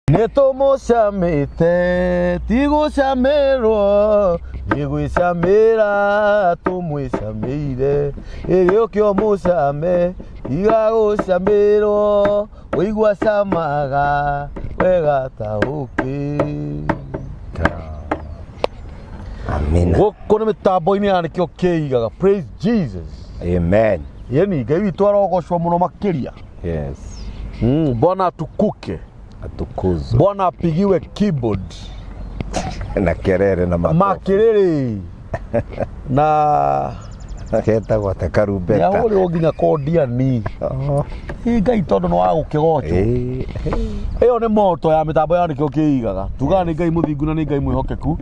Nitumucamite tigucamirwo igwicamira tumwicamire igiukio mucame igagucamirwo uigua camaga wega tauki. Amina. Guku ni mitambo-ini ya nikio kiigaga. Praise Jesus. Amen. Yeni Ngai witu arogocwo muno makiria. Yes. Bwana atukuke. Atukuzwe. Bwana apigiwe keyboard na kelele na makelele na keta kwa takarubeta. Ya ule oginya kodia ni. Ngai tondu no wa gukigocho. Eyo ni moto ya mitambo ya nikio kiigaga. Tuga ni Ngai muthingu na ni Ngai mwihokeku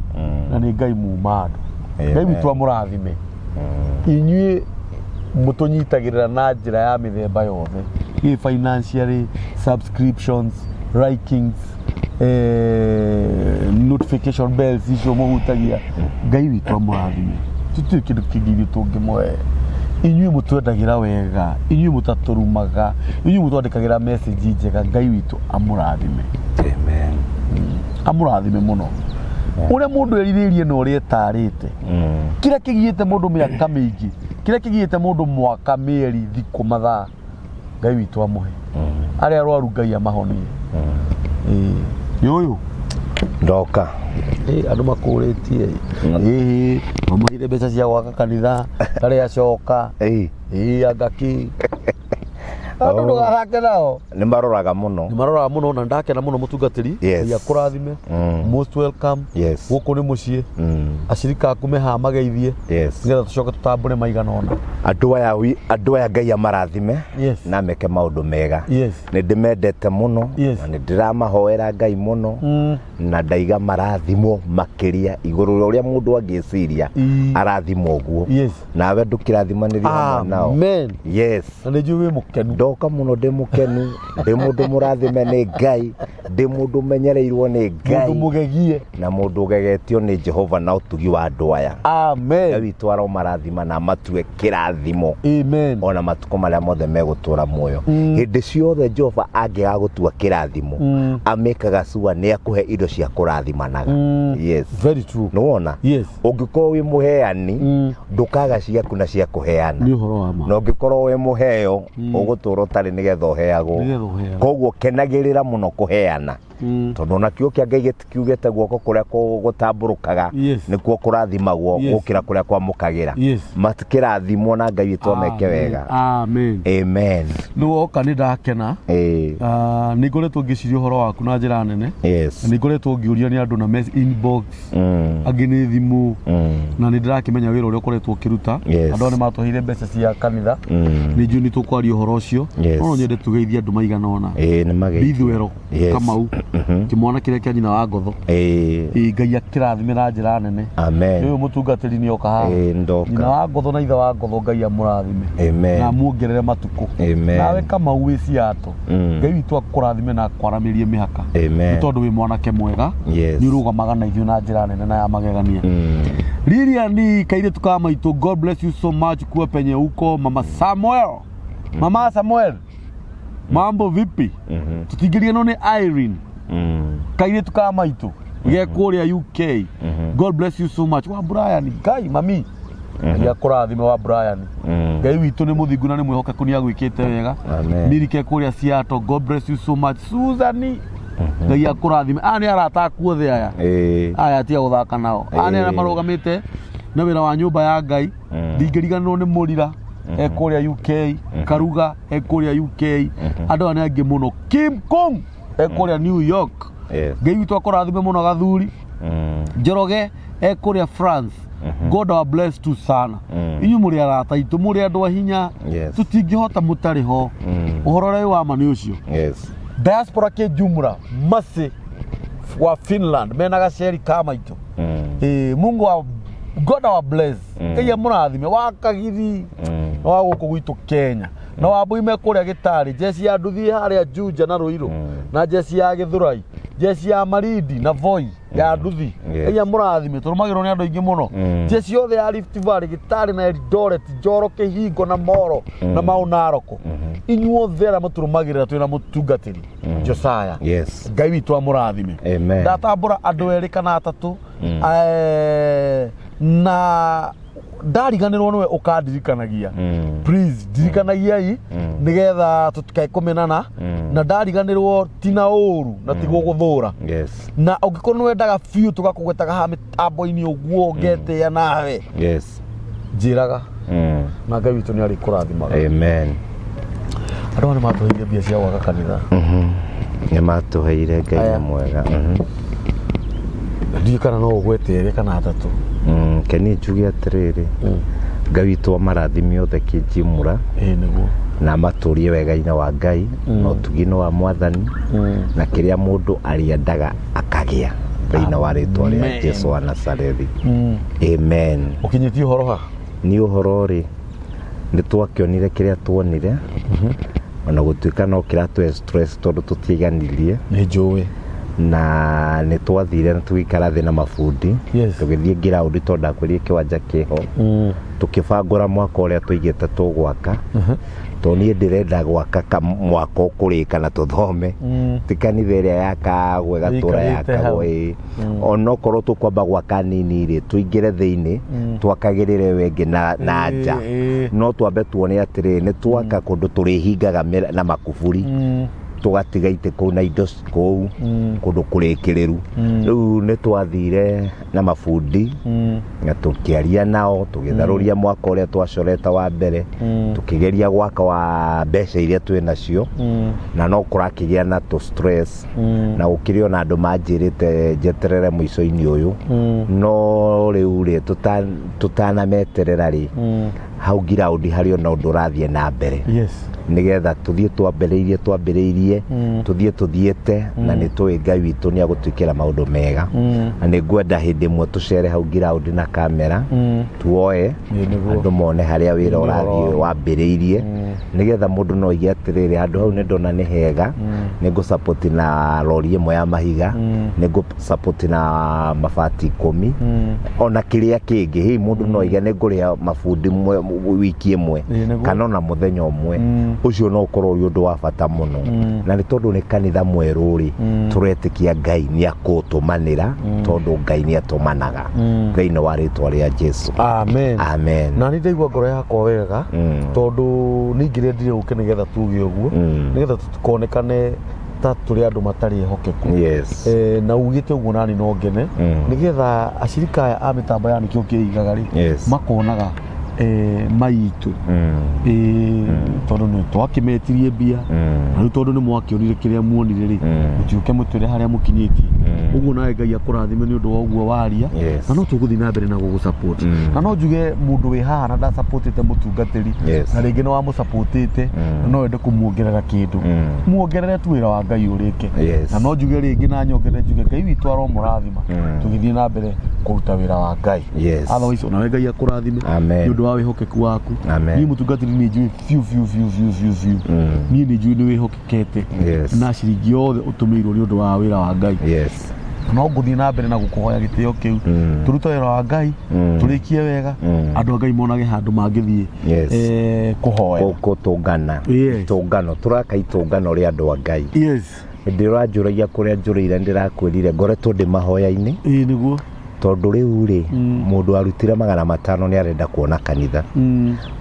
na ni Ngai mumadu. Ngai witu amurathime. Inyue mutunyitagirira na njira ya mithemba yothe. Financially, subscriptions, likings, notification bells icio muhutagia. Ngai witu amurathime. Tuti kindu kingi tungimoe. Inyue mutwendagira wega, inyue mutaturumaga, inyue mutwandikagira message njega. Ngai witu amurathime. Amen. Amurathime muno. Uria mundu eriririe no ri etarite. Kira kigiite mundu miaka mingi, kira kigiite mundu mwaka mieri thiku mathaa. Ngai witu amuhe. Aria arwaru Ngai amahonie. Yoyo ndoka andu makuritie mamahire mbeca cia gwaka kanitha kari acoka agaki andu ndugahake nao nimaroraga muno na ndakena muno mutungatiri ya kurathime. Most welcome. Guku ni mucie acirika akume ha mageithie ngetha tucoke tutambure maigana ona andu aya Ngai amarathime na meke maundu mega. Ni ndimendete muno na ni ndiramahoera Ngai muno na ndaiga marathimo makiria iguru uria mundu angiciria arathimo guo nawe ndukirathimaniria hamwe nao. Amen. Na njui mukenu ndoka muno ndi mukenu ndi mundu murathime ni Ngai ndi mundu menyereirwo ni Ngai mundu mugegie na mundu ugegetio ni Jehova na utugi wa andu aya. Amen. Ngai witu aromarathima na matue kirathimo. Amen. Ona matuko maria mothe megutura muoyo hindi ciothe Jehova angiga gutua kirathimo amekaga sua ni akuhe indo cia kurathimanaga. Very true. No wona ungikorwo wi muheani ndukaga ciaku na cia kuheana ni uhoro wa ma. No ungikorwo wi muheo uguturo tari nigetha uheagwo koguo kenagirira muno kuheana tondu nakio kia Ngai gitikiugete guoko kuria gutamburukaga nikuo kurathimagwo gukira kuria kwamukagira matikirathimwo na Ngai witu meke wega. Amen. Amen. No oka ni ndakena ni ngoretwo ngiciria uhoro waku na njira nene. Ni ngoretwo ngiuria ni andu na message inbox angi ni thimu na ni ndirakimenya wira uria ukoretwo ukiruta andu ni matohire mbeca cia kanitha ni njui ni tukwaria uhoro ucio no nyende tugeithia andu maigana ona ni mageithia Bithwero Kamau kimwana kiria kia nyina wa ngotho Ngai akirathime na njira nene. Amen. Uyu mutungatiri ni oka ha nyina wa ngotho na ithe wa ngotho Ngai amurathime na muongerere matuko nawe Kamau wi ciato Ngai witu akurathime na kwaramirie mihaka ni tondu wi mwanake mwega ni urugamaga na ithuĩ na njira nene na ya magegania. Lilian kaire tukamaitu, God bless you so much kuwa penye huko. Mama Samuel mambo vipi? Tutingirie no ni Irene kaire tukamaitu gekuria UK. God bless you so much. Wa Brian Ngai mami ya kurathime wa Brian Ngai witu ni muthingu na ni mwihokeku ni agwikite wega. Mirike kuria Seattle, God bless you so much. Suzani Ngai akurathime ani arata kuothe aya tia guthaka nao ani ara marugamite na wira wa nyumba ya Ngai ndingiriganwo ni murira ekuria UK Karuga ekuria UK andu ane angi muno Kim Kong ekuria New York. Ngai witu akurathime muno gathuri Njoroge ekuria France. God our bless tu sana. Inyu muri arata itu muri andu ahinya tutingihota mutari ho uhorore wa mani ucio. Diaspora ke jumla masi wa Finland menaga ceri kama itu Mungu wa God our bless Ngai amurathime wakagiri wa guku gwitu Kenya na wabuime kuria Gitari jesi ya nduthi haria Juja na Ruiru na jesi ya Githurai jeci ya Marindi na Voi ya Nduthi enya murathime turumagirwo ni andu aingi muno jeci yothe ya Rift Valley Gitari na Eldoret Njoro Kihingo na Moro na Maunaroko inyuothe ara muturumagirira twina mutungatiri Josiah Ngai witu amurathime ndatambura andu eri kana atatu na ndariganirwo niwe ukandirikanagia please ndirikanagiai nigetha tutikae kumenana na ndariganirwo tina uru na tigwo guthura na ungikorwo wendaga fiu tugakugwetaga ha mitambo-ini uguo ngetia nawe njiraga na Ngai witu ni ari kurathimaga amen andu ni matuheire mbia cia gwaka kanitha ni matuheire Ngai mwega ndirikana no ugwete kana atatu keni njuge atiriri Ngai witu amarathime othe kinjimura niguo na maturie wega-ine wa Ngai no tugino wa mwathani na kiria mundu ariendaga akagia thiini wa ritwa ria Jesu wa Nazarethi amen ukinyitie uhoro ha ni uhoro ri ni twakionire kiria tuonire ona gutuika no kiratu stress tondu tutiganirie ni njui na ni twathire na twikara thina mafundi tugithie ground tonda kwirie kiwanja kiho tukibangura mwaka uria tuigite tugwaka to nie ndirenda gwaka mwaka ukurika na tuthome tikanitha iria yaka gwega tura yaka gwe ona korwo tukwamba gwaka nini ri tuingire thiini twakagirire wengi na nja no twambe tuone atiri ni twaka kundu turihingaga na makuburi tugatiga ite kuu na indo kuu kundu kurikiriru riu ni twathire na mafundi na tukiaria nao tugitharuria mwaka uria twacoreta wa mbere tukigeria gwaka wa mbeca iria twi nacio na no kurakigia na to stress na ukirio na andu manjirite jeterere mwico-ini uyu no riu ri tutanameterera ri hau ground hari ona undu rathie na mbere nigetha tuthie twambiriirie tuthie tuthiete na ni twi Ngai witu ni agutwikira maundu mega na ni ngwenda hindi imwe tucere hau ground na kamera tuoe andu mone haria wira urathie wambiriirie nigetha mundu no igie atiriri handu hau ni ndona ni hega ni ngu support na lori imwe ya mahiga ni ngu support na mabati 10 ona kiria kingi hi mundu no igie ni nguria mafundi wiki imwe kana ona muthenya umwe ucio no ukorwo uri undu wa bata muno na ni tondu ni kanitha mweru ri turetikia Ngai ni akutumanira tondu Ngai ni atumanaga thiini wa ritwa ria Jesu amen amen na ni ndaigua ngoro yakwa wega tondu ningire ndire uke nigetha tuge uguo nigetha tukonekane ta turi andu matari hokeku na ugite uguo nani no ngene nigetha ashirika aya a mitambo ya nikio kiigaga ri makonaga maitu tondu ni twakimetirie mbia na tondu ni mwakionire kiria muonire ri mutiuke mutwire haria mukinyitie uguo nawe Ngai akurathime ni undu wa uguo waria na no tuguthii na mbere na gugu support na no njuge mundu wi haha na nda supportite mutungatiri na ringi no wa mu supportite no wende kumuongerera kindu muongerere tu wira wa Ngai urike na no njuge ringi na nyongerere njuge Ngai witu aro murathima tugithii na mbere kuruta wira wa Ngai otherwise nawe Ngai akurathime ni undu wa wihokeku waku ni mutungatiri ni njui fiu ni njui ni wihokekete na ciringi yothe utumirwo ni undu wa wira wa Ngai no nguthii na mbere na gukuhoya gitio kiu turuta wira wa Ngai turikie wega andu a Ngai monage handu mangithie kuhoya tungano turaka itungano ria andu a Ngai ndiranjuragia kuria njurire ndirakwirire ngoretwo ndi mahoya-ini niguo tondu riu ri mundu warutire 500 ni arenda kuona kanitha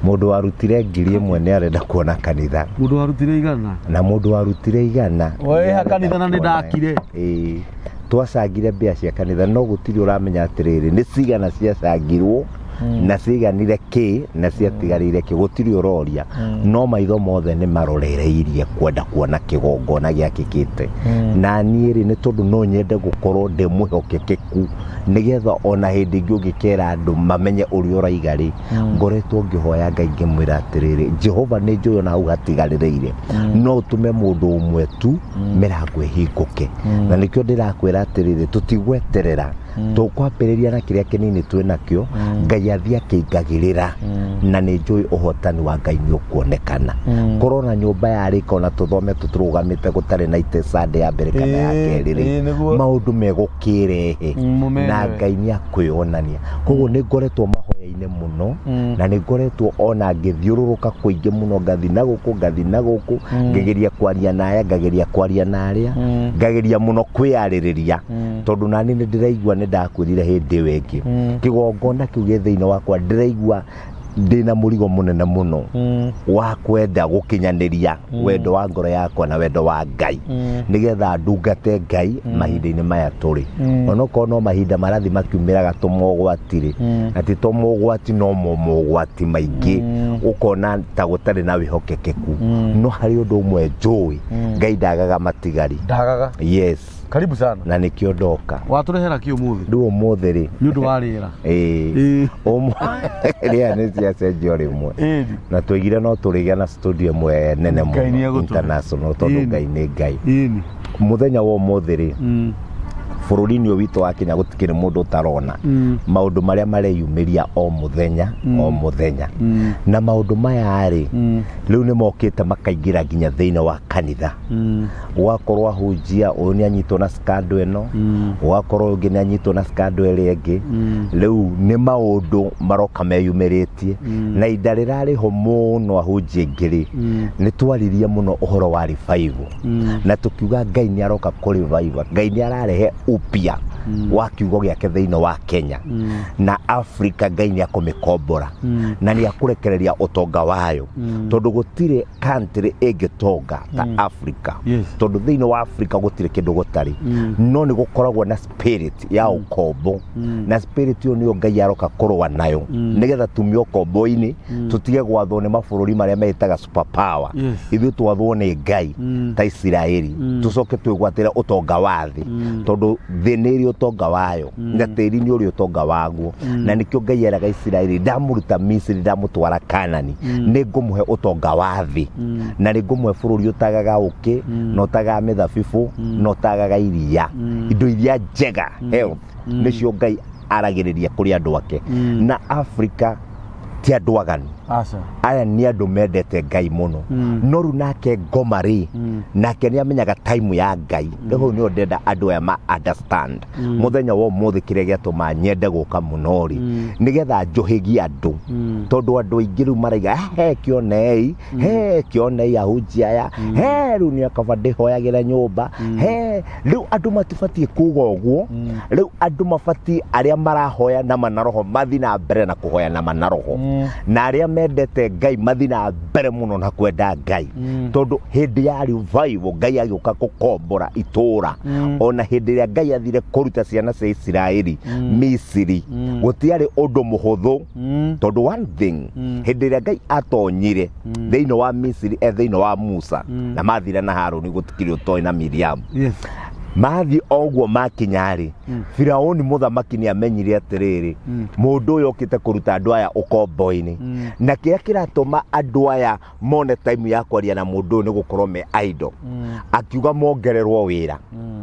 mundu warutire 1000 ni arenda kuona kanitha mundu warutire 100 na mundu warutire 100 we ha kanitha na ndakire twacangire mbia cia kanitha no gutiri uramenya atiriri ni cigana ciacangirwo na ciganire ki na ciatigarire ki gutiri uroria no maitho mothe ni marorereirie kwenda kuona kigongona giakikite na niiri ni tondu no nyende gukorwo ndi mwihokekeku nigetha ona hindi ingi ungikera andu mamenye uri uraigari ngoretwo ngihoya Ngai ngimwira atiriri Jehova ni njuyo na ugatigaririire no utume mundu umwe tu mirango ihinguke na nikio ndirakwira atiriri tutigweterera tukwambĩrĩria na kĩrĩa kĩnini twĩnakĩo Ngai athia kĩingagĩrĩra na nĩ njũĩ ũhotani wa Ngai nĩ ũkuonekana korona nyũmba yarĩka ona tũthome tũtũrũgamĩte gũtarĩ na ite Sunday ya mbere kana ya kerĩ maũndũ megũkĩrehe na Ngai nĩ akwĩonania koguo nĩ ngoretwo mahoya-inĩ mũno na nĩ ngoretwo ona ngĩthiũrũrũka kũingĩ mũno ngathi na gũkũ ngageria kwaria na aya ngageria kwaria na arĩa ngageria mũno kwĩarĩrĩria tondũ nani nĩ ndĩraigua nĩ ndakwĩrire hĩndĩ ĩyo ĩngĩ kĩgongona kĩu gĩ thĩinĩ wakwa ndĩraigua ndina mũrigo mũnene mũno wa kwenda gũkinyanĩria wendo wa ngoro yakwa na wendo wa Ngai nĩgetha ndungate Ngai mahinda-inĩ maya tũrĩ onokorwo no mahinda marathi makiumĩraga tũmogwatire na ti tũmogwati no mogwati maingĩ ũkona ta gũtarĩ na wĩhokekeku no harĩ ũndũ ũmwe njũĩ Ngai ndagaga matigari yes karibu sana na nikio ndoka watũrehera kĩ ũmũthĩ ndu ũmũthĩ rĩ nĩ ũndũ wa rĩera rĩera nĩ ciacenjio rĩmwe na tũigire no tũrĩgĩa na studio ĩmwe nene mũno international tondũ Ngai nĩ Ngai mũthenya wa ũmũthĩ rĩ bũrũri-inĩ ũyũ witũ wa Kenya gũtikĩrĩ mũndũ ũtarona maũndũ marĩa mareyumĩria o mũthenya na maũndũ maya rĩ rĩu nĩ mokĩte makaingĩra nginya thĩinĩ wa kanitha ũgakorwo ahunjia ũyũ nĩ anyitwo na scandal ĩno ũgakorwo ũngĩ nĩ anyitwo na scandal ĩrĩa ĩngĩ rĩu nĩ maũndũ maroka meyumĩrĩtie na ihinda rĩrarĩho mũno ahunjia aingĩ rĩ nĩ twaririe mũno ũhoro wa revival na tũkiuga Ngai nĩ aroka kũ revival Ngai nĩ ararehe upya wa kiugo gĩake thĩinĩ wa Kenya na Africa Ngai nĩ akũmĩkombora na nĩ akũrekereria ũtonga wayo tondũ gũtirĩ country ĩngĩtonga ta Africa tondũ thĩinĩ wa Africa gũtirĩ kĩndũ gũtarĩ no nĩ gũkoragwo na spirit ya ũkombo na spirit ĩyo nĩyo Ngai aroka kũrũa nayo nĩgetha tumio ũkombo-inĩ tũtige gwathwo nĩ mabũrũri marĩa metaga super power ithuĩ twathwo nĩ Ngai ta Isiraeli tũcoke twĩgwatĩre ũtonga wa thĩ tondũ thĩ nĩ ũtonga wayo na tĩri nĩ ũrĩ ũtonga waguo na nĩkĩo Ngai eraga Isiraeli ndamũruta Misiri ndamũtwara Kanani nĩ ngũmũhe ũtonga wa thĩ na nĩ ngũmũhe bũrũri ũtagaga ũkĩ na ũtagaga mĩthabibũ na ũtagaga iria indo iria njega health nĩcio Ngai aragĩrĩria kũrĩ andũ ake na Africa ti andũ aganu aya nĩ andũ mendete Ngai mũno no rĩu nake ngoma rĩ nake nĩ amenyaga time ya Ngai rĩu nĩ ndenda andũ aya ma understand mũthenya wa ũmũthĩ kĩrĩa gĩatũma nyende gũka mũno rĩ nĩgetha njũhĩgie andũ tondũ andũ aingĩ rĩu maraiga kĩonei ahunjia aya rĩu nĩ akaba ndĩhoyagĩra nyũmba rĩu andũ matibatiĩ kuuga ũguo rĩu andũ mabatiĩ arĩa marahoya na manaroho mathi na mbere na kũhoya na manaroho na arĩa mendete Ngai mathi na mbere mũno na kwenda Ngai tondũ hĩndĩ ya revival Ngai agĩũka gũkombora itũũra ona hĩndĩ ĩrĩa Ngai athire kũruta ciana cia Isiraeli Misiri gũtiarĩ ũndũ mũhũthũ tondũ one thing hĩndĩ ĩrĩa Ngai atonyire thĩinĩ wa Misiri thĩinĩ wa Musa na mathire na Harũni gũtikĩrĩ ũtoĩ na Miriamu mathi oguo makinyarĩ Firaũni mũthamaki nĩ amenyire atĩrĩrĩ mũndũ ũyũ okĩte kũruta andũ aya ũkombo-inĩ na kĩrĩa kĩratũma andũ aya mone time ya kwaria na mũndũ ũyũ nĩ gũkorwo me idle akiuga mongererwo wĩra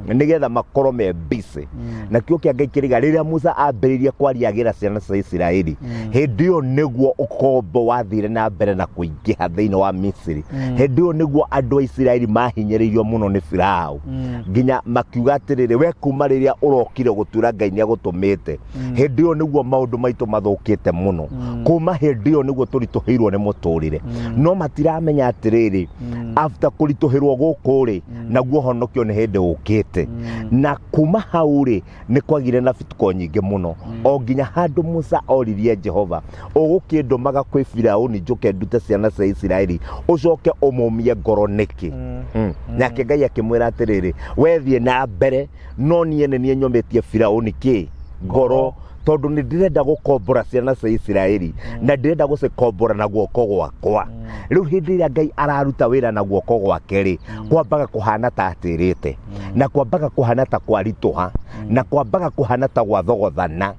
nĩgetha makorwo me busy na kĩo kĩa Ngai kĩrĩga rĩrĩa Musa ambĩrĩirie kwariagĩra ciana cia Isiraeli hĩndĩ ĩyo nĩguo ũkombo wathire na mbere na kũingĩha thĩinĩ wa Misiri hĩndĩ ĩyo nĩguo andũ a Isiraeli mahinyĩrĩirio mũno nĩ Firaũ nginya makiuga atĩrĩrĩ we kuma rĩrĩa ũrokire gũtura Ngai nĩ agũtũmĩte hĩndĩ ĩyo nĩguo maũndũ maitũ mathũkĩte mũno kuma hĩndĩ ĩyo nĩguo tũritũhĩirwo nĩ mũtũrĩre no matiramenya atĩrĩrĩ after kũritũhĩrwo gũkũ rĩ naguo honokio nĩ hĩndĩ ũkĩte na kuma hau rĩ nĩ kwagire na bituko nyingĩ mũno o nginya handũ Musa oririe Jehova ũgũkĩndũmaga kwĩ Firaũni njũke ndute ciana cia Isiraeli ũcoke ũmũmie ngoro nĩkĩ nake Ngai akĩmwĩra atĩrĩrĩ wethiĩ na mbere no niĩ nĩ niĩ nyomĩtie Firaũni kĩ ngoro tondũ nĩ ndĩrenda gũkombora ciana cia Isiraeli na ndĩrenda gũcikombora na guoko gwakwa rĩu hĩndĩ ĩrĩa Ngai araruta wĩra na guoko gwake rĩ kwambaga kũhana ta atĩrĩte na kwambaga kũhana ta kwaritũha na kwambaga kũhana ta gwathogothana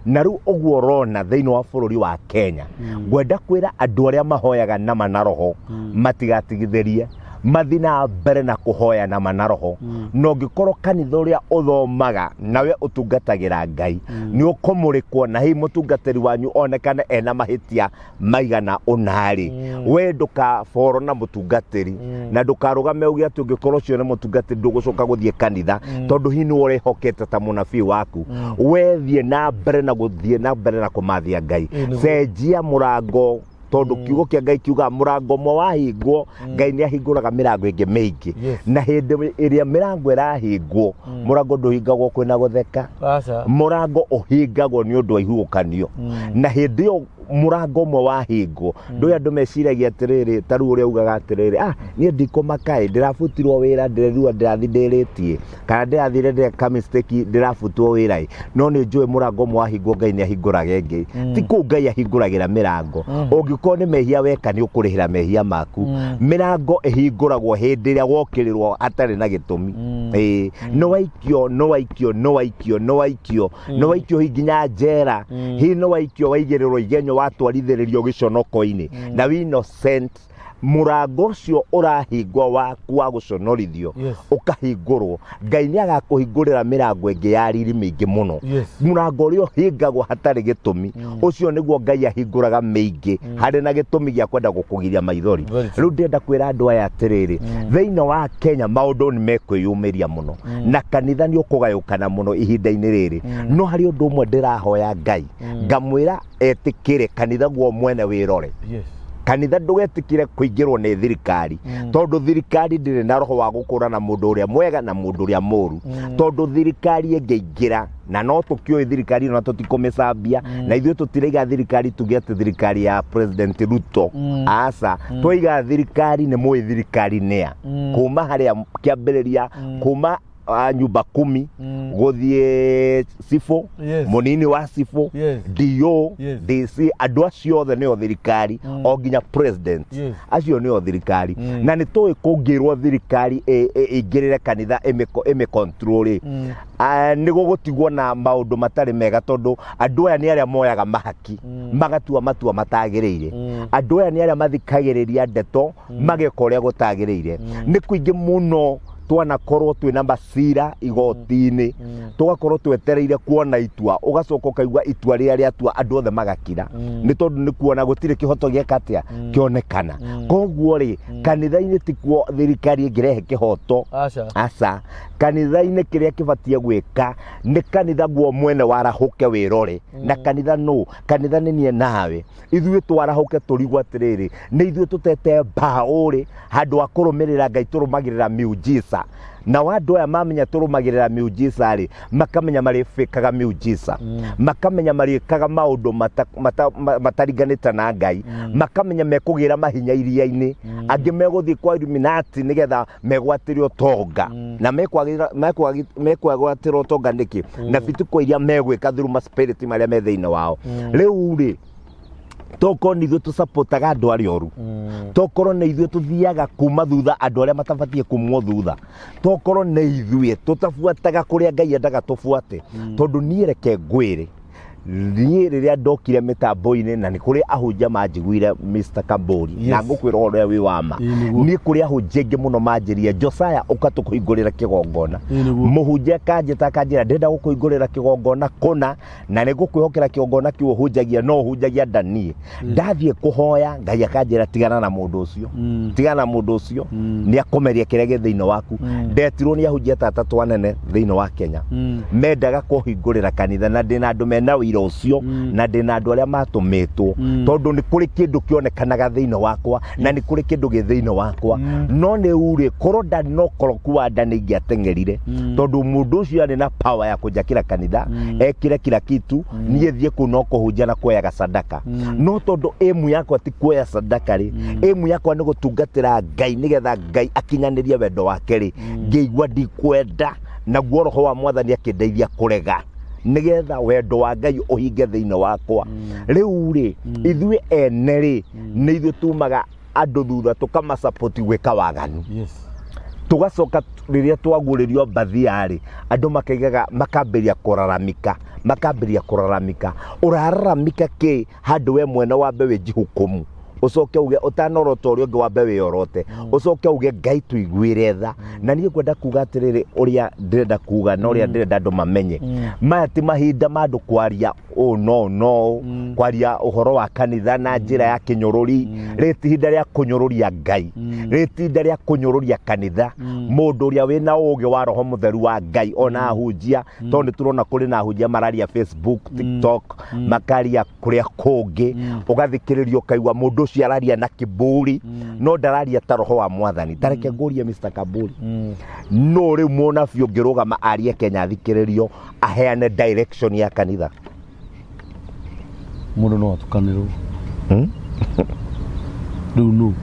na rĩu ũguo ũrona thĩinĩ wa bũrũri wa Kenya ngwenda kwĩra andũ arĩa mahoyaga na manaroho matigatigithĩrie mathina mbere na kuhoya na manaroho no ngikoro kanitha uria uthomaga nawe utungatagira Ngai ni ukomurikwo na hi mutungatiri wanyu onekana ena mahitia maigana unari we nduka foro na mutungatiri na ndukarugame ugia ati ungikoro cio na mutungatiri ndugucoka guthie kanitha tondu hi ni urehokete ta munabii waku we thie na mbere na guthie na mbere na kumathia Ngai cenjia murango tondu kiugo kia Ngai kiuga murango mwa wahingwo Ngai ni ahinguraga mirango ingi mingi na hindi iria mirango irahingwo murango nduhingagwo kwina gutheka murango uhingagwo ni undu wa ihugukanio na hindi yo murango mwa wahingwo ndu andu meciragia atiriri taru uria ugaga atiriri nie ndikomakai ndirafutirwo wira ndirerua ndirathindiritie kana ndirathire ndeka mistake ndirafutwo wira no ni njui murango mwa wahingwo Ngai ni ahinguraga ingi ti ku Ngai ahinguragira mirango ungikoo ni mehia weka ni ukurihira mehia maku mirango ihinguragwo hindi ria wokirirwo atari na gitumi no waikio higinya njera hi no waikio waigirirwo igenyo watwarithiririo giconoko-ini na we innocent murango cio urahingwa waku wa guconorithio ukahingurwo Ngai ni agakuhingurira mirango ingi ya riri mingi muno murango urio hingagwo hatari gitumi ucio niguo Ngai ahinguraga mingi hari na gitumi gia kwenda gukugiria maithori riu ndenda kwira andu aya atiriri thiini wa Kenya maundu ni mekwiyumiria muno na kanitha ni ukugayukana muno ihinda-ini riri no hari undu umwe ndirahoya Ngai ngamwira etikire kanitha guo mwene wirore kanitha ndugetikire kuingirwo ni thirikari tondu thirikari ndire na roho wa gukurana mundu uria mwega na mundu uria muru tondu thirikari ingiingira na no tukio thirikari no tutikomecambia na ithwe tutiriga thirikari tugiate thirikari ya President Ruto asa twiga thirikari ni mwi thirikari nia kuma haria kiambiriria kuma nyumba 10 guthie sifo munini wa sifo dio DC andu acio othe ni thirikari o nginya president acio ni thirikari na ni tui kungirwo thirikari ingirire kanitha ime control ni gugutigwo na maundu matari mega tondu andu aya ni aria moyaga mahaki magatua matua matagiriire andu aya ni aria mathikagiriria ndeto mageka uria gutagiriire ni kuingi muno twanakorwo twina macira igoti-ini tugakorwo twetereire kuona itua ugacoka ukaigua itua ria atua andu othe magakira ni tondu ni kuona gutire kihoto giekatia kionekana koguo ri kanitha-ini tikuo thirikari ingirehe kihoto aca kanitha-ini kiria kibatie gwika ni kanitha guo mwene warahuke wirore na kanitha kanitha ni nie nawe ithuĩ twarahuke turigwo atiriri ni ithuĩ tutete mbauri handu akurumirira Ngai turumagirira miujiza na wandu aya mamenya turumagirira miujiza ri makamenya marifikaga miujiza makamenya marikaga maundu matariganite na Ngai makamenya mekugira mahinya iria-ini angi meguthii kwa Illuminati nigetha megwatirio tonga na mekwagwatirio tonga niki na bituko iria megwika through ma spirit maria me thiini wao riu ri toko ni ithuĩ tũsapotaga andũ arĩa oru tokorwo nĩ ithuĩ tũthiaga kuma thutha andũ arĩa matabatie kumwo thutha tokorwo nĩ ithuĩ tũtabuataga kũrĩa Ngai endaga tũbuate tondu niĩ reke ngwĩre niĩ rĩrĩa ndokire mitambo-ini na nĩ kũrĩ ahunjia manjiguire Mr. Kamburi na ngũkwĩra ũrĩa wĩ wama niĩ kũrĩ ahunjia aingĩ mũno manjĩria Josiah ũka tũkũhingũrĩra kĩgongona mũhunjia kanjĩra ndenda gũkũhingũrĩra kĩgongona kũna na nĩ ngũkwĩhokera kĩgongona kĩu ũhunjagia no ũhunjagia ndaniĩ ndathiĩ kũhoya Ngai akanjĩra tigana na mũndũ ũcio nĩ akũmeria kĩrĩa gĩ thĩinĩ waku ndetirwo nĩ ahunjia ta atatũ anene thĩinĩ wa Kenya mendaga kũhingũrĩra kanitha na ndĩna andũ mena ucio na ndina andu aria matumitwo tondu ni kuri kindu kionekanaga thiini wakwa na ni kuri kindu gi thiini wakwa no ni uri korwo ndani no korokua ndani ngiatengerire tondu mundu ucio ari na power ya kujakira kanitha ekire kila kitu nie thie kuno kuhunja na kuoyaga sadaka no tondu emu yakwa ti kuoya sadaka ri emu yakwa ni gutungatira Ngai nigetha Ngai akinyanirie wendo wake ri ngeigua ndikwenda na guoroho wa mwathani akindeithia kurega nigetha wendo wa Ngai uhinge thiini wakwa riu ri ithuĩ ene ri ni ithuĩ tumaga andu thutha tukama support gwika waganu tugacoka riria twaguririo mbathia ri andu makaigaga makambiria kuraramika urararamika ki handu we mwene wambe we jihukumu ucoke uge utanorota uria ungi wambe wiyorote ucoke uge Ngai tuiguire tha na nie kwenda kuga atiriri uria ndirenda kuga na uria ndirenda andu mamenye maya ti mahinda ma andu kwaria no kwaria uhoro wa kanitha na njira ya kinyururi riti hinda ria kunyururia Ngai riti hinda ria kunyururia kanitha mundu uria wina ugi wa roho mutheru wa Ngai ona ahunjia tondu turona kuri na ahunjia mararia Facebook TikTok makaria kuria kungi ugathikiririo kaigwa mundu ucio araria na kiburi no ndararia ta roho wa mwathani tareke ngurie Mr. Kaburi no riu mona biu ngirugama arie Kenya athikiririo aheane direction ya kanitha mundu no atukanirwo no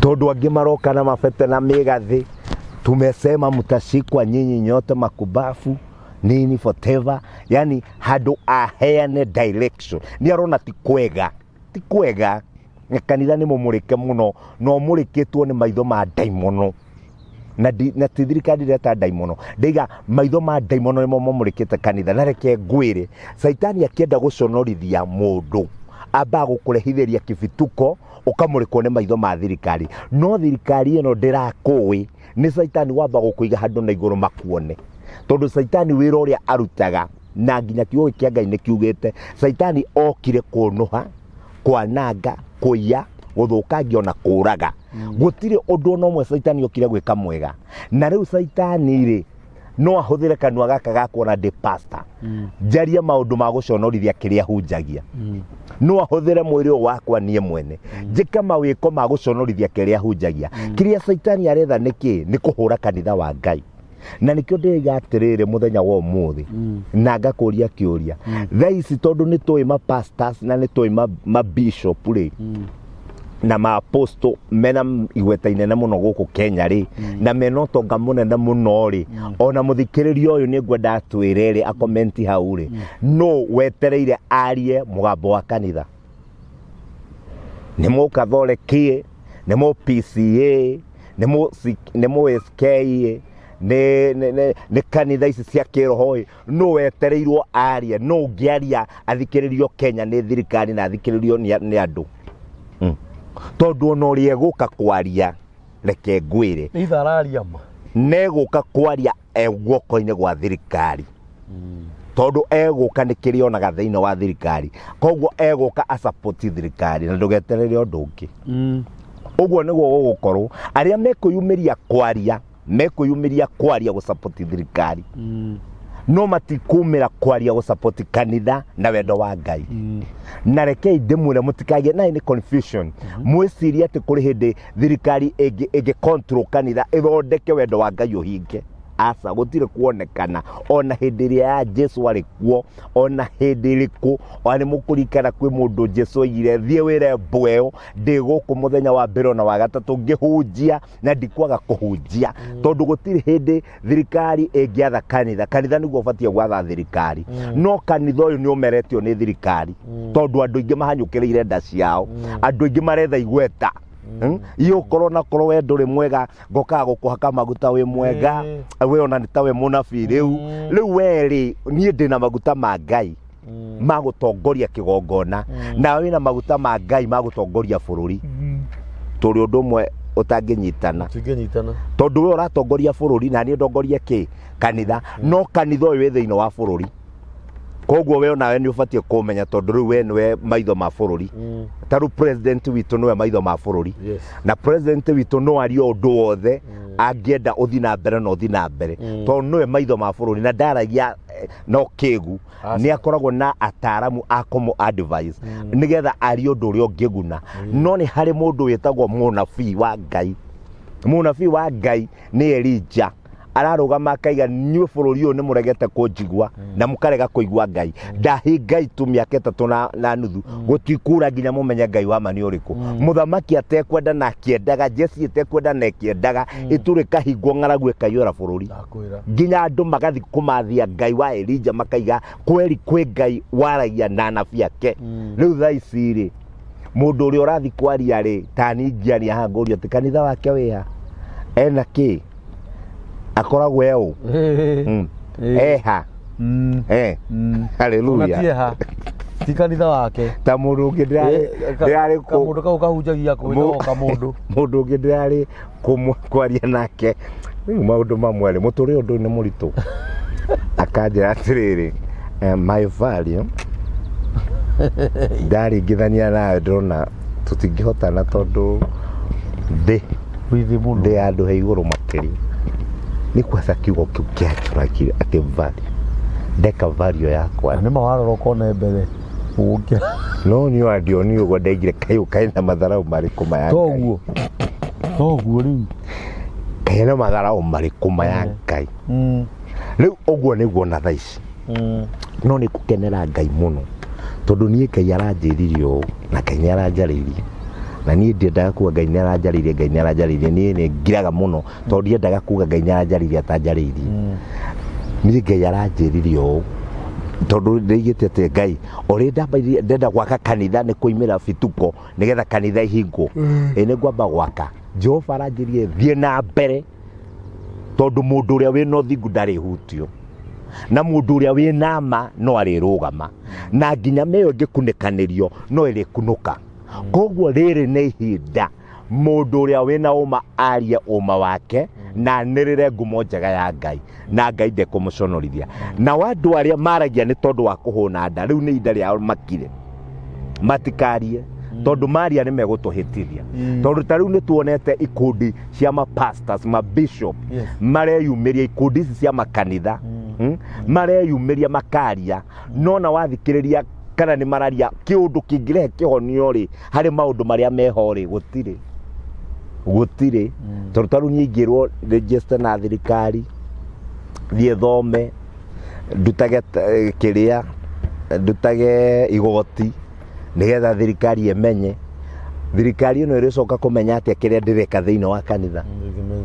tondu angi maroka na mabete na migathi tumesema mtashikwa nyinyi nyote makubafu nini whatever yani hadu aheane direction ni arona ti kwega kanitha ni mumurike muno no murikitwo ni maitho ma daimono na thirikari reta daimono ndiga maitho ma daimono ni mumurikite kanitha na reke ngwire saitani akienda guconorithia mundu amba gukurehithiria kibituko ukamurikwo ni maitho ma thirikari no thirikari ino ndirakui ni saitani wamba gukuiga handu na iguru makuone tondu saitani wira uria arutaga na nginya kiugo kia Ngai ni kiugite saitani okire kunuha kwananga kuya guthukangia na kuraga gutire undu no mwe saitani okire gwika mwega na riu saitani ri no ahuthire kanua gaka ga kuona de pastor jaria maundu ma guconorithia kiria hunjagia no ahuthire mwiri wakwa nie mwene njika mawiko ma guconorithia kiria hunjagia kiria saitani aretha niki ni kuhura kanitha wa Ngai na nikio ndiga atirire muthenya wa umuthi na ngakuria kiuria thaici tondu ni toi ma pastors na ni toi ma bishop ri na ma apostle mena igweta inene muno guku Kenya ri na mena tonga munene muno ri ona muthikiririo uyu ni ngwenda atwirere a comment hau ri no wetereire arie mugambo wa kanitha ni mukathoreki ni mu PCA ni mu SK ne kanitha ici cia kiroho no wetereirwo aria no ngiaria athikiririo Kenya ni thirikari na athikiririo ni andu tondu no rie guka kwaria reke ngwire ni thararia ma neguka kwaria guoko-ini gwa thirikari tondu eguka ni kirionaga thiini wa thirikari koguo eguka a support thirikari na ndugeterere undu ungi uguo niguo gugukorwo aria mekuyumiria kwaria gu support thirikari no matikumira kwaria gu support kanitha na wendo wa Ngai na reke ndimure mutikagie na ni confusion mwiciria ati kuri hindi thirikari ege control kanitha ithondeke wendo wa Ngai uhinge asa gutire kuonekana ona hindi ria ya Jesu ari kuo ona hindi iriku ani mukurikana kwi mundu Jesu ire thie wire bweo ndiguku muthenya wa mbere na wa gatatu ngihunjia na ndikwaga kuhunjia tondu gutire hindi thirikari ingiatha kanitha niguo batie gwatha thirikari no kanitha uyu ni umeretio ni thirikari tondu andu ingi mahanyukireire nda ciao andu ingi maretha igweta iyo korona koro we nduri mwega ngoka gukuhaka maguta we mwega we ona nitawe munabii riu weri nie ndina maguta ma Ngai magutongoria kigongona na we na maguta ma Ngai magutongoria bururi turi undu mwe utanginyitana tondu we uratongoria bururi na nie ndongoria ki kanitha no kanitha we thiini wa bururi koguo we nawe ni ubatie kumenya tondu riu we niwe maitho ma bururi taru president witu niwe maitho ma bururi na president witu no ario undu wothe angienda uthi na mbere tondu niwe maitho ma bururi na ndaragia no kigu ni akoragwo na ataramu akomo advice nigetha ario undu uria ungiguna no ni hari mundu witagwo munabii wa Ngai ni Elijah ararugama akaiga nyue bururi uyu ni muregete kunjigwa na mukarega kuigwa Ngai ndahi Ngai tu miaka 3 na nuthu gutikura nginya mumenye Ngai wa mani uriku muthamaki atekwenda na akiendaga Jesi atekwenda na akiendaga ituri kahingwo ng'aragu ikayora bururi nginya andu magathi kumathia Ngai wa Elijah makaiga kweri kwi Ngai waragia na anabii ake riu thaici ri mundu uri urathi kwaria ri tani ngiaria hangurio ti kanitha wake wiha ena ki akoragwo eu eha haleluya ti kanitha wake ta mundu ungi ndirari mundu kau kahunjagia kwitwo kamundu mundu ungi ndirari kwaria nake maundu mamwe muture undu ni muritu akanjira atiriri my value ndaringithania nawe ndona tutingihotana tondu ndi andu he iguru makiri ni kwasa kiugo kiu kiaturakire ati value ndeka value yakwa ni mawarora kone mbere uke no ni wadio ni ugo ndegire kayu kaina matharau mariku maya toguo riu kaina matharau mariku maya Ngai riu oguo niguo na thaici no ni kukenera Ngai muno tondu nie Ngai aranjiririe u na Ngai aranjaririe na nie ndiendaga kuga Ngai aranjaririe nie ni ngiraga muno tondu ndiendaga kuga Ngai aranjaririe atanjaririe nie Ngai aranjiririe u tondu ndigite ati Ngai uri ndenda gwaka kanitha ni kuimira bituko nigetha kanitha ihingo ni ngwamba gwaka Jehova aranjirie thie na mbere tondu mundu uria wina uthingu ndari hutio na mundu uria wina ma no arirugama na nginya meyo ngikunikanirio no irikunuka koguo riri ni ihinda mundu uria wina uma aria uma wake na nirire ngumo njega ya Ngai na Ngai ndekumuconorithia na wandu aria maragia ni tondu wa kuhuna nda riu ni inda ria makire matikarie tondu maria ni megutuhitithia tondu tariu ni tuonete ikundi cia ma pastors ma bishop mareyumiria ikundi ici cia makanitha mareyumiria makaria nona wathikiriria kana ni mararia kiundu kingirehe kihonio ri hari maundu maria meho ri gutire tondu tariu nyingirwo register na thirikari thie thome ndutage kiria ndutage igoti nigetha thirikari emenye thirikari ino iricoka kumenya atia kiria ndireka thiini wa kanitha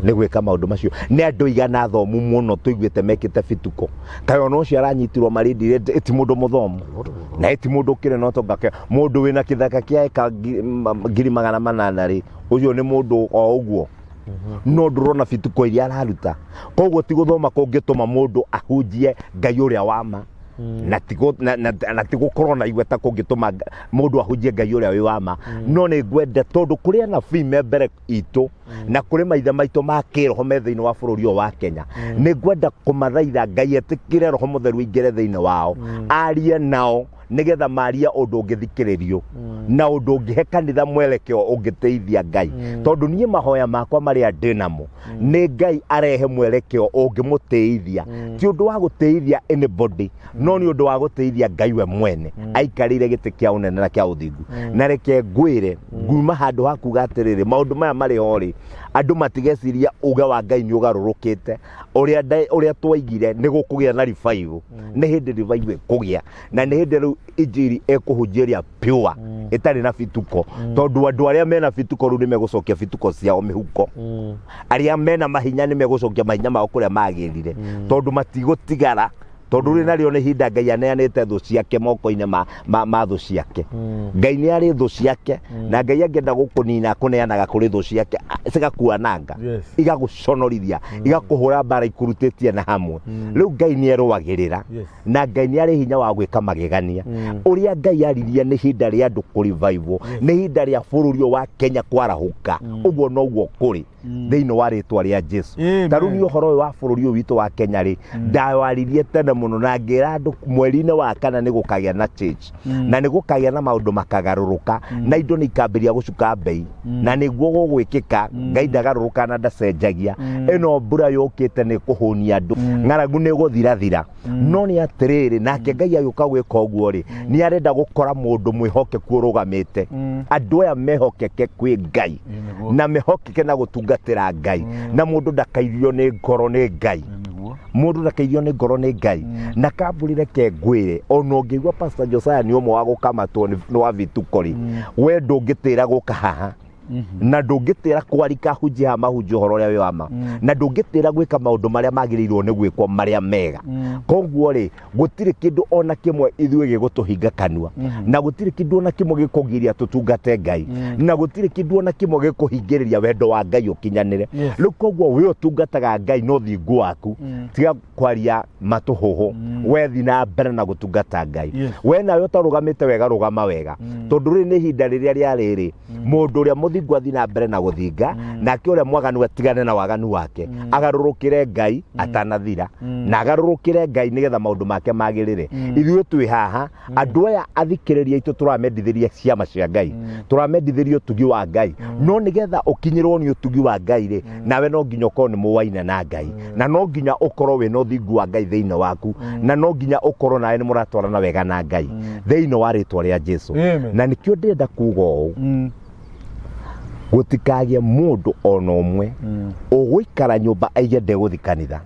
ni gwika maundu macio ni andu igana thomu muno tuiguite mekite bituko kayo no cio aranyitirwo marindi ti mundu muthomu na ti mundu kire no tongake mundu wina kithaka kia eka 800 ri ucio ni mundu o uguo no ndurona bituko iria araruta koguo ti guthoma kungituma mundu ahunjie Ngai uria wama na tigukorwo na igweta kungituma mundu ahunjie Ngai uria wi wama no ni ngwende tondu kuri na fime mbere itu na kuri maithe maitu makiroho me thiini wa bururi wa Kenya ni ngwenda kumathaitha Ngai etikire roho mutheru ingire thiini wao arie nao nigetha maria undu ungithikiririo na undu ungihe kanitha mwelekeo ungiteithia Ngai tondu nie mahoya makwa maria ndinamo ni Ngai arehe mwelekeo ungimutithia ti undu wa gutithia anybody no ni undu wa gutithia Ngai we mwene aikarire giti kia unene na kia uthingu na reke ngwire nguma handu haku gatiriri maundu maya mari hori andu matigeciria uga wa Ngai ni ugarurukite uria twaigire ni gukugia na revival ni hindi revival kugia na ni hindi injiri ekuhunjiria pure itari na bituko tondu andu aria mena bituko ru ni megucokia bituko ciao mihuko aria mena mahinya ni megucokia mahinya mao kuria magirire tondu matigotigara tondu ri nario ni hinda Ngai aneanite thu ciake moko-ini ma thu ciake Ngai ni ari thu ciake na Ngai angenda gukunina kuneanaga kuri thu ciake cigakuananga igaguconorithia igakuhura bara ikurutitie na hamwe riu Ngai ni eruagirira na Ngai ni ari hinya wa gwika magegania uria Ngai aririe ni hinda ria andu ku revival ni hinda ria bururi wa Kenya kwarahuka uguo no guo kuri thiini wa ritwa ria Jesu taru ni uhoro wa bururi witu wa Kenya ri ndawaririe tene muno na ngira andu mweri-ini wa kana ni gukagia na church na ni gukagia na maundu makagaruruka na indo ni ikambiria gucuka bei na niguo gugwikika Ngai ndagaruruka na ndacenjagia eno mbura yukite ni kuhunia andu ng'aragu ni guthirathira no ni atiriri nake Ngai ayuka gwika uguo ri ni arenda gukora mundu mwihokeku urugamite andu aya mehokeke kwi Ngai na mehokeke na gutungatira Ngai na mundu ndakairio ni ngoro ni Ngai mundu ndakairio ni ngoro ni Ngai na kambulire ke ngwire ono ngigwa Pastor Josiah ni umwe wa gukamatwo ni wa bituko ri we ndungitira guka haha na ndungitira kwarika hunjia mahunjio horo ria wi wama na ndungitira gwika maundu maria magirirwo ni gwikwo maria mega koguo ri gutire kindu ona kimwe ithuĩ gigutuhinga kanua na gutire kindu ona kimwe gikugiria tutungate Ngai na gutire kindu ona kimwe gikuhingiriria wendo wa Ngai ukinyanire riu koguo wi utungataga Ngai no thingu waku tiga kwaria matuhuhu wethi na mbere na gutungata Ngai we nawe utarugamite wega rugama wega tondu ri ni hinda riria ria riri mundu uria muthingu athi na mbere na guthinga nake uria mwaganu atigane na waganu wake agarurukire Ngai atanathira na agarurukire Ngai nigetha maundu make magirire ithuĩ twi haha andu aya athikiriria itu turamendithiria ciama cia Ngai turamendithiria utugi wa Ngai no nigetha ukinyirwo ni utugi wa Ngai ri nawe no nginya ukorwo ni muwaina na Ngai na no nginya ukorwo we no thingu wa Ngai thiini waku na no nginya ukorwo nawe ni muratwarana wega na Ngai thiini wa ritwa ria Jesu na nikio ndenda kuga uu gutikagie mundu ona umwe uguikara nyumba aige ndeguthi kanitha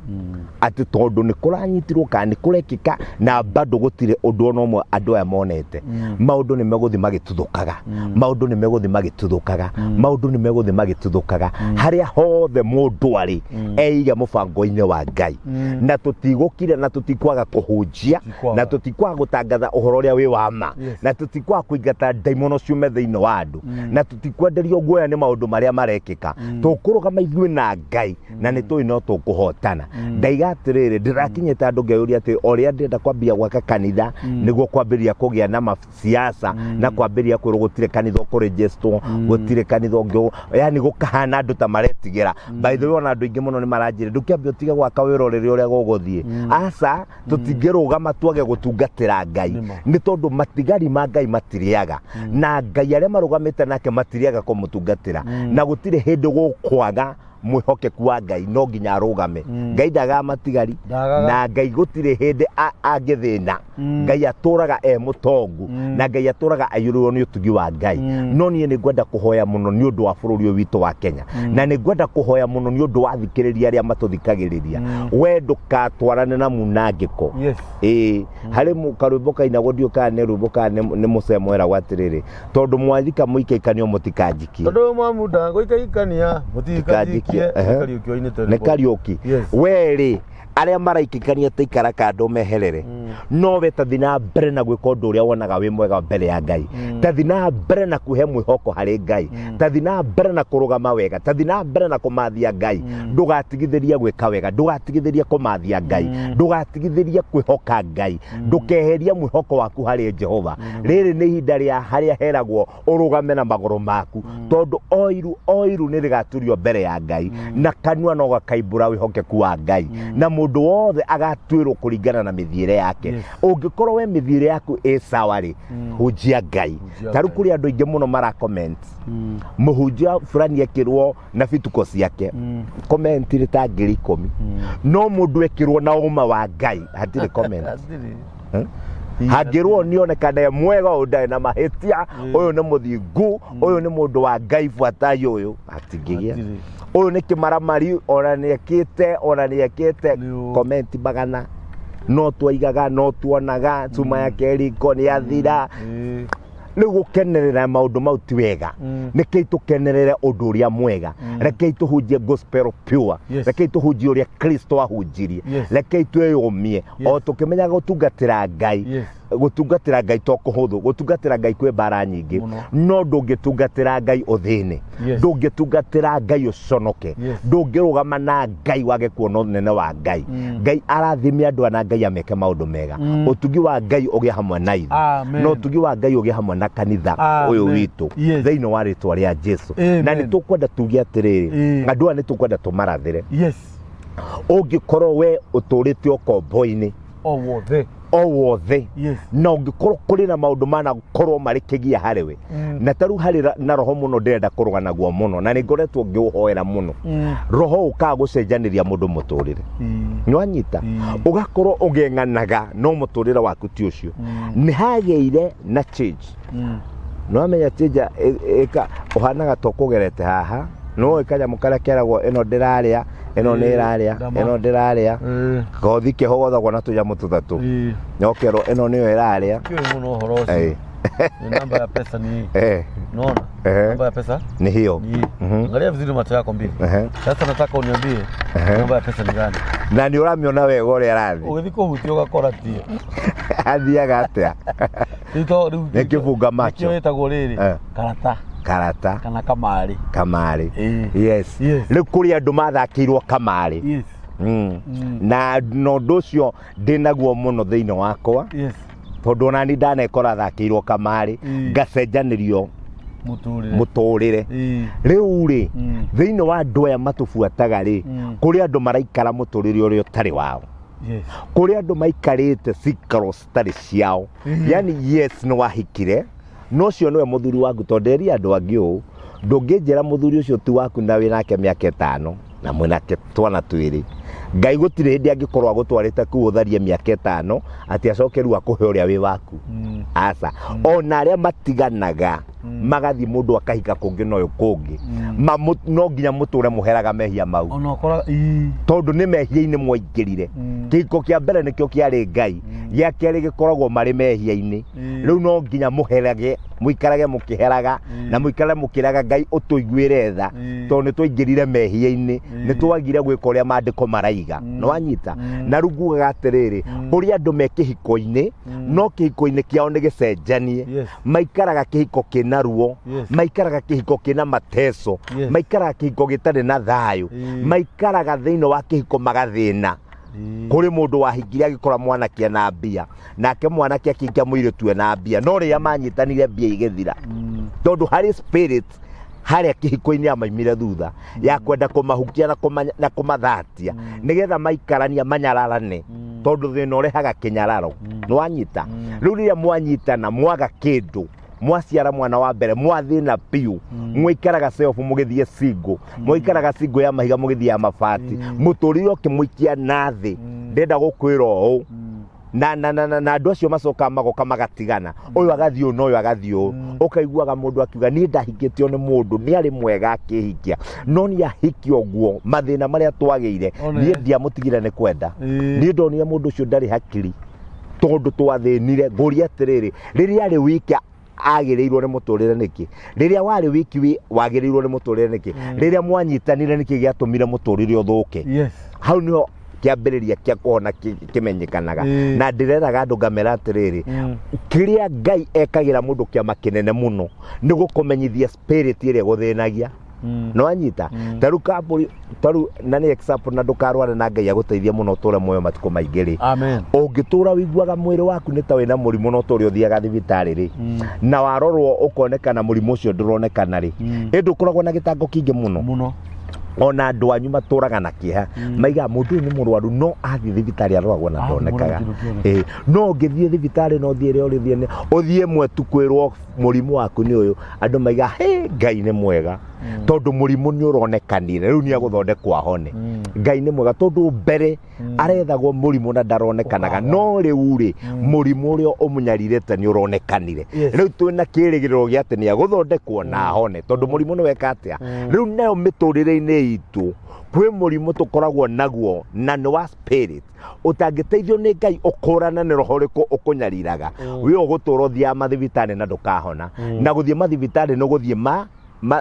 ati tondu ni kuranyitirwo kana ni kurekika na bado gutire undu ona umwe andu aya monete maundu ni meguthi magituthukaga maundu ni meguthi magituthukaga maundu ni meguthi magituthukaga haria hothe mundu ari eiga mubango-ini wa Ngai na tutigukire na tutikwaga kuhunjia na tutikwaga gutangatha uhoro uria wi wama na tutikwaga kuingata daimono ciume thiini wa andu na tutikwenderio guoya ni maundu maria marekika tukurugama ithuĩ na Ngai na ni tui no tukuhotana ndaiga atiriri ndirakinyite andu ngeuria ati oria ndenda kwambia gwaka kanitha niguo kwambiria kugia na masiasa na kwambiria kwirugutire kanitha kuregister gutire kanitha ngio yani gukahana andu ta maretigira by the way ona andu ingi muno ni maranjire ndukiambia utige gwaka wira riri uria guguthie asa tutingirugama twage gutungatira Ngai ni tondu matigari ma Ngai matiriaga na Ngai aria marugamite nake matiriaga kumutungatira na gutire hindi gukwaga mwihokeku wa Ngai no nginya arugame Ngai ndaga matigari na Ngai gutire hindi angithina Ngai aturaga mutongu na Ngai aturaga ayurirwo ni utugi wa Ngai no nie ni ngwenda kuhoya muno ni undu wa bururi witu wa Kenya na ni ngwenda kuhoya muno ni undu wa thikiriria aria matuthikagiriria we ndukatwarane na munangiko hari mukarwimbo kaina gudio kana rwimbo kana ni musemo era gwatiriri tondu mwathika muikaikanio mutikanjikie tondu mwamuda goikaikania mutikanjikie ne karaoke weri aria maraikikania taikara kando meherere no we tathina mbere na gwika undu uria wonaga wi mwega mbere ya Ngai tathina mbere na kuhe mwihoko hari Ngai tathina mbere na kurugama wega tathina mbere na kumathia Ngai ndugatigithiria gwika wega ndugatigithiria kumathia Ngai ndugatigithiria kwihoka Ngai ndukeheria mwihoko waku hari Jehova riri ni hinda ria haria heragwo urugame na maguru maku tondu oiru ni rigaturio mbere ya Ngai na kanua no gakaibura wihokeku wa Ngai na mundu wothe agatwirwo kuringana na mithiire yake ungikorwo we mithiire yaku sawa ri hunjia Ngai taru kuri andu ingi muno mara comment muhunjia fulani ekirwo na bituko ciake comment ri ta 10,000 no mundu ekirwo na uma wa Ngai hatire comment hagirwo nionekane mwega udai na mahetia uyu ni muthingu uyu ni mundu wa Ngai fuatayo uyu atingigia uyu ni kimaramari ona niekite comment bagana no twaigaga no tuonaga tuma yake riko ni athira riu gukenerera maundu mau ti wega nikei tukenerere undu uria mwega rekei tuhunjie gospel pure rekei tuhunjie uria Kristo ahunjirie rekei tweyumie o tukimenya gutungatira Ngai gutungatira Ngai to kuhuthu gutungatira Ngai kwi bara nyingi no ndungitungatira Ngai uthine ndungitungatira Ngai uconoke ndungirugama na Ngai wage kuona nene wa Ngai Ngai arathime andu ana Ngai ameke maundu mega utugi wa Ngai ugie hamwe na ithu no utugi wa Ngai ugie hamwe na kanitha uyu witu thiini wa ritwa ria Jesu na ni tukwenda tugie atiriri andu aya ni tukwenda tumarathire ungikorwo we uturite ukombo-ini wothe na ungikorwo kuri na maundu mana gukorwo mari kigia hariwe na taru hari na roho muno ndenda kuruga naguo muno na ni ngoretwo ngiuhoera muno roho ukaga gucenjaniria mundu muturire nwanyita ugakorwo ugeng'anaga no muturire waku ti ucio ni hageire na change no amenya change eka uhanaga to kugerete haha no ikaja mukara keragwo eno ndiraria eno ni iraria eno ndiraria gothi kihogotha na tujamu tuthatu nokero eno niyo iraria kiyo muno horo ucio namba ya pesa ni nona Namba ya pesa ni hiyo. Angalia vizuri macho yako mbili. Sasa nataka uniambie namba ya pesa ni gani? Na ni uramiona wewe ore arathi. Ugithiko hutio gakora tie. Athiaga atia. Nĩ kĩbunga macho. Nĩkĩo ĩtagwo rĩrĩ karata kana kamari. Yes. Rĩu kũrĩ andũ mathakĩirwo kamari. Yes. Na ũndũ ũcio ndĩnaguo mũno thĩinĩ wakwa. Yes. Tondũ ona ni ndanekora thakĩirwo kamari ngacenjanĩrio mũtũrĩre. Rĩu rĩ thĩinĩ wa andũ aya matũbuataga rĩ kũrĩ andũ maraikara mũtũrĩre ũrĩa ũtarĩ wao. Kũrĩ andũ maikarĩte cikaro citarĩ ciao. Yani yes nĩ wahikire no ũcio nĩwe mũthuri waku tondũ eri andũ angĩ ũũ ndũngĩnjĩra mũthuri ũcio ti waku na wĩ nake mĩaka 5 na mwĩnake twana twĩrĩ. Ngai gũtirĩ hĩndĩ angĩkorwo agũtwarĩte kũu ũtharie mĩaka 5 atĩ acoke rĩu akũhe ũrĩa wĩ waku. Aca ona arĩa matiganaga magathi mũndũ akahika kũngĩ na ũyũ kũngĩ no nginya mũtũre mũheraga mehia mau tondũ nĩ mehia-inĩ mwaingĩrire. Kĩhiko kĩa mbere nĩkĩo kĩarĩ Ngai, gĩa kerĩ gĩkoragwo marĩ mehia-inĩ. Rĩu no nginya mũherage mũikarage mũkĩheraga na mũikarage mũkĩraga Ngai ũtũiguĩre tha tondũ nĩ twaingĩrire mehia-inĩ, nĩ twagire gwĩka ũrĩa maandĩko maraiga. Nĩ wanyita na rĩu ngugaga atĩrĩrĩ kũrĩ andũ me kĩhiko-inĩ no kĩhiko-inĩ kĩao nĩ gĩcenjanie. Maikaraga kĩhiko kĩna ruo, maikaraga kĩhiko kĩna mateso, maikaraga kĩhiko gĩtarĩ na thayũ, maikaraga thĩinĩ wa kĩhiko magathĩna. Kũrĩ mũndũ wahingire agĩkora mwanake na mbia nake mwanake akĩingia mũirĩtu na mbia no rĩrĩa manyitanire mbia igĩthira tondũ harĩ spirit harĩa kĩhiko-inĩ ya maimire thutha ya kwenda kũmahukia na kũmathatia nĩgetha maikarania manyararane tondũ thĩna ũrehaga kĩnyararo. Nĩ wanyita rĩu rĩrĩa mwanyitana mwaga kĩndũ mwaciara mwana wa mbere mwathĩna piũ mũikaraga self mũgĩthiĩ single mũikaraga single ya mahiga mũgĩthiĩ ya mabati mũtũrĩre ũkĩmũikia nathĩ. Ndenda gũkwĩra ũũ na andũ acio macoka magoka magatigana ũyũ agathiĩ ũũ na ũyũ agathiĩ ũũ. Ũkaiguaga mũndũ akiuga niĩ ndahikĩtio nĩ mũndũ nĩ arĩ mwega akĩhikia no nĩ ahikio ũguo mathĩna marĩa twagĩire niĩ ndiamũtigire nĩ kwenda. Niĩ ndonire mũndũ ũcio ndarĩ hakiri tondũ twathĩnire. Ngũria atĩrĩrĩ rĩrĩa arĩ wiki agĩrĩirwo nĩ mũtũrĩre nĩkĩ? Rĩrĩa warĩ wiki wagĩrĩirwo nĩ mũtũrĩre nĩkĩ? Rĩrĩa mwanyitanire nĩkĩ gĩatũmire mũtũrĩre ũthũke? Hau nĩho kĩambĩrĩria kĩa kũhona kĩmenyekanaga. Na ndĩreraga andũ ngamera atĩrĩrĩ kĩrĩa Ngai ekagĩra mũndũ kĩama kĩnene mũno nĩ gũkũmenyithia spirit ĩrĩa gũthĩnagia. Nĩ wanyita tarũ na nĩ example na ndũkarware na Ngai agũteithia mũno ũtũre muoyo matukũ maingĩ rĩ. Ũngĩtũra wĩiguaga mwĩrĩ waku nĩ ta wĩna mũrimũ no ũtũre ũthiaga thibitarĩ rĩ na warorwo ũkonekana mũrimũ ũcio ndũronekana rĩ ndũkoragwo na gĩtango kĩingĩ mũno. Ona andũ anyu matũraga na kĩeha maiga mũndũ ũyũ nĩ mũrwaru no athiĩ thibitarĩ aroragwo na ndonekaga. No ũngĩthiĩ thibitarĩ no ũthiĩ ũthiĩ mwe tu kwĩrwo mũrimũ waku nĩ ũyũ andũ maiga Ngai nĩ mwega tondũ mũrimũ nĩ ũronekanire rĩu nĩ agũthondekwo ahone. Ngai nĩ mwega tondũ mbere arethagwo mũrimũ na ndaronekanaga no rĩu rĩ mũrimũ ũrĩa ũmũnyarirĩte nĩ ũronekanire. Rĩu twĩna kĩrĩgĩrĩro gĩa atĩ nĩ agũthondekwo na ahone tondũ mũrimũ nĩ weka atĩa. Rĩu nayo mĩtũrĩre-inĩ itũ kwĩ mũrimũ tũkoragwo naguo na nĩ wa spirit ũtangĩteithio nĩ Ngai ũkũrana nĩ roho rĩkũ ũkũnyariraga wĩ ũgũtũra ũthiaga mathibitarĩ na ndũkahona na gũthiĩ mathibitarĩ no gũthiĩ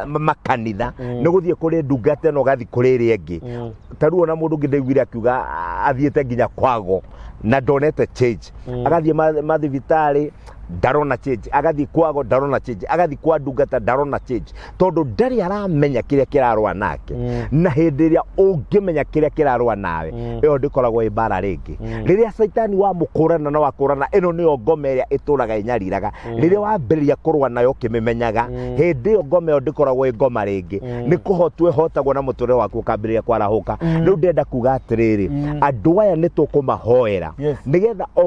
makanitha nĩ gũthiĩ kũrĩ ndungata ĩno ũgathiĩ kũrĩ ĩrĩa ĩngĩ. Tarĩu ona mũndũ ũngĩ ndaiguire akiuga athiĩte nginya kwago na ndonete change agathiĩ mathibitarĩ ndarona change agathiĩ kwago ndarona change agathiĩ kwa ndungata ndarona change tondũ ndarĩ aramenya kĩrĩa kĩrarũa nake. Na hĩndĩ ĩrĩa ũngĩmenya kĩrĩa kĩrarũa nawe ĩyo ndĩkoragwo ĩ mbara rĩngĩ. Rĩrĩa Saitani wamũkũrana na wakũrana ĩno nĩyo ngome ĩrĩa ĩtũraga ĩnyariraga. Rĩrĩa wambĩrĩria kũrũa nayo ũkĩmĩmenyaga hĩndĩ ĩyo ngome ĩyo ndĩkoragwo ĩ ngoma rĩngĩ. Nĩ kũhotwo ĩhotagwo na mũtũrĩre waku ũkambĩrĩria kwarahũka. Rĩu ndenda kuga atĩrĩrĩ andũ aya nĩ tũkũmahoera nĩgetha o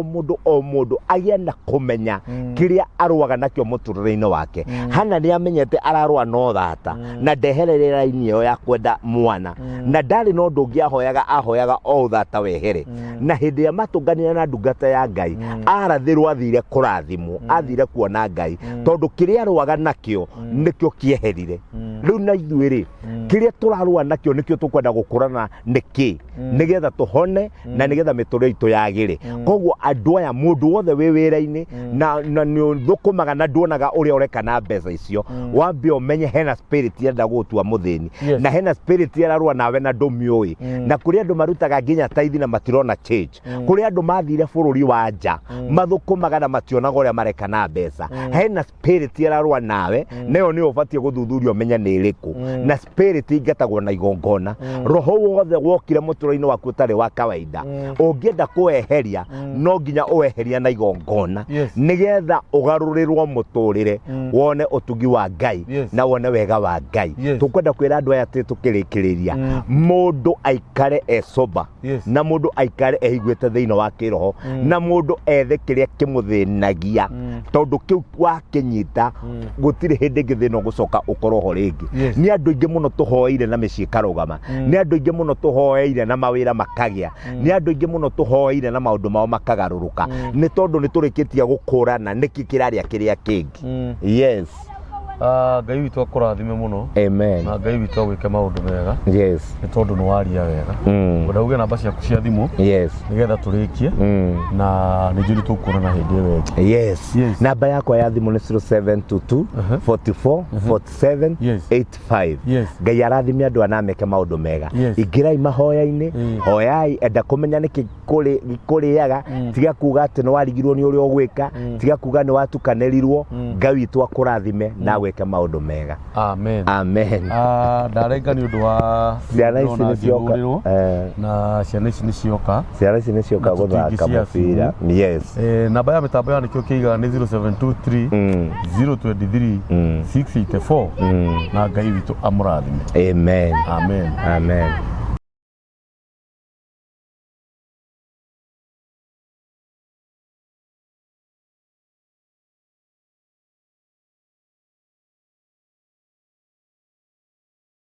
mũndũ agĩe na kũmenya kĩrĩa arũaga nakĩo mũtũrĩre-inĩ wake. Hana nĩ amenyete ararũa no thata na ndeherere raini ĩyo ya kwenda mwana na ndarĩ no ũndũ ũngĩ ahoyaga o thata wehere. Na hĩndĩ ĩrĩa matũnganire na ndungata ya Ngai arathĩrwo athire kũrathimwo athire kuona Ngai tondũ kĩrĩa arũaga nakĩo nĩkĩo kĩeherire. Rĩu na ithuĩ rĩ kĩrĩa tũrarũa nakĩo nĩkĩo tũkwenda gũkũrana nĩkĩ nĩgetha tũhone na nĩgetha mĩtũrĩre itũ yagĩre. Koguo andũ aya mũndũ wothe wĩ wĩra-inĩ na no thukumaga na nduonaga uria ureka na mbeca icio wambe umenye hena spirit yenda gutua muthini na hena spirit yararua nawe na ndumiui na kuri andu marutaga nginya taithi na matirona change kuri andu mathire bururi wa nja mathukumaga na mationaga uria mareka na mbeca hena spirit yararua nawe nayo ni ubatie guthuthuria umenya ni iriku na spirit ingatagwo na igongona roho wothe wokire muturo-ini waku utari wa kawaida ungienda kueheria no nginya ueheria na igongona nigetha ugarurirwo muturire wone utugi wa Ngai na wone wega wa Ngai tukwenda kwira andu aya tukirikiriria mundu aikare esoba na mundu aikare ehigwete thiini wa kiroho na mundu ethe kiria kimuthinagia tondu kiu wakinyita gutire hindi ngithina gucoka ukoro ho ringi ni andu ingi muno tuhoeire na micii karugama ni andu ingi muno tuhoeire na mawira makagia ni andu ingi muno tuhoeire na maundu mao makagaruruka ni tondu ni turikitie gukurana niki kiraria kiria kingi yes Ngai witu akurathime muno amen na Ngai witu agwike maundu mega yes ni tondu ni waria wega ndauge namba ciaku cia thimu yes nigetha turikie na ni njuri tukuona hindi wengi yes namba yakwa ya thimu ni 0722 44 47 85 Ngai arathime andu anameke maundu mega ingirai mahoya-ini hoyai enda kumenya niki kuriaga tiga kuga ati no warigirwo ni uri ogwika tiga kuga ni watukanerirwo Ngai witu akurathime na weke maundu mega amen amen ndarenga ni undu wa ciana ici ni cioka na ciana ici ni cioka guthaka mupira yes namba ya mitambo ya nikio kiiga ni 0723 023 684 na Ngai witu amurathime amen amen amen